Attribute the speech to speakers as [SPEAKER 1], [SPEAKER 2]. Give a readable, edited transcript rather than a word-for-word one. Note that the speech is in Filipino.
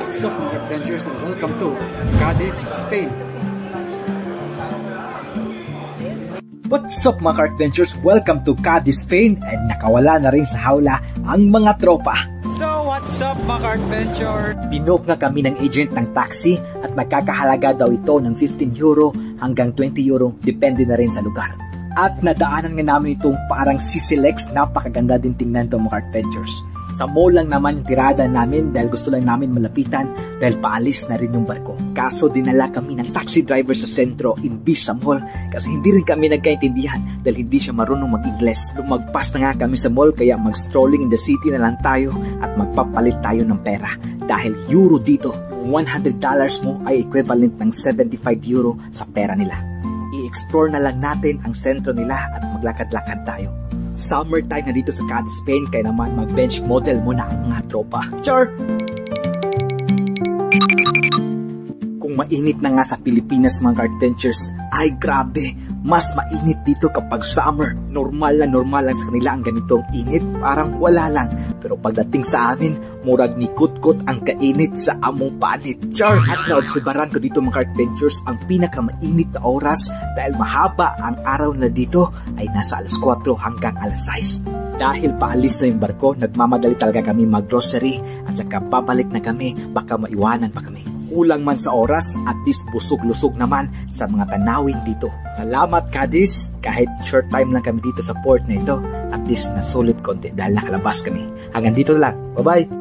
[SPEAKER 1] What's up mga adventures and welcome to Cadiz, Spain. What's up mga adventures, welcome to Cadiz, Spain. And nakawala na rin sa hawla ang mga tropa.
[SPEAKER 2] So what's up mga adventure?
[SPEAKER 1] Binook na kami ng agent ng taxi at magkakahalaga daw ito ng 15 euro hanggang 20 euro, depende na rin sa lugar. At nadaanan nga namin itong parang Sisilex, napakaganda din tingnan ito mga adventures. Sa mall lang naman yung tirada namin dahil gusto lang namin malapitan dahil paalis na rin yung barko. Kaso dinala kami ng taxi driver sa sentro imbis sa mall kasi hindi rin kami nagkaintindihan dahil hindi siya marunong mag-Ingles. Lumagpas na nga kami sa mall kaya mag-strolling in the city na lang tayo at magpapalit tayo ng pera. Dahil euro dito, $100 mo ay equivalent ng 75 euro sa pera nila. I-explore na lang natin ang sentro nila at maglakad-lakad tayo. Summertime na dito sa Cadiz, Spain, kaya naman mag-bench model muna ang mga tropa. Char! Kung mainit na nga sa Pilipinas mga adventures, ay grabe, mas mainit dito kapag summer. Normal lang sa kanila ang ganitong init, parang wala lang. Pero pagdating sa amin, murag ni kutkot ang kainit sa among panit. Char! At naobserbaran ko dito mga adventures ang pinakamainit na oras dahil mahaba ang araw na dito ay nasa alas 4 hanggang alas 6. Dahil paalis na yung barko, nagmamadali talaga kami mag-grocery at saka babalik na kami, baka maiwanan pa kami. Kulang man sa oras, at least busog-lusog naman sa mga tanawin dito. Salamat Cadiz, kahit short time lang kami dito sa port na ito, at least nasulit konti dahil nakalabas kami. Hanggang dito lang, bye-bye!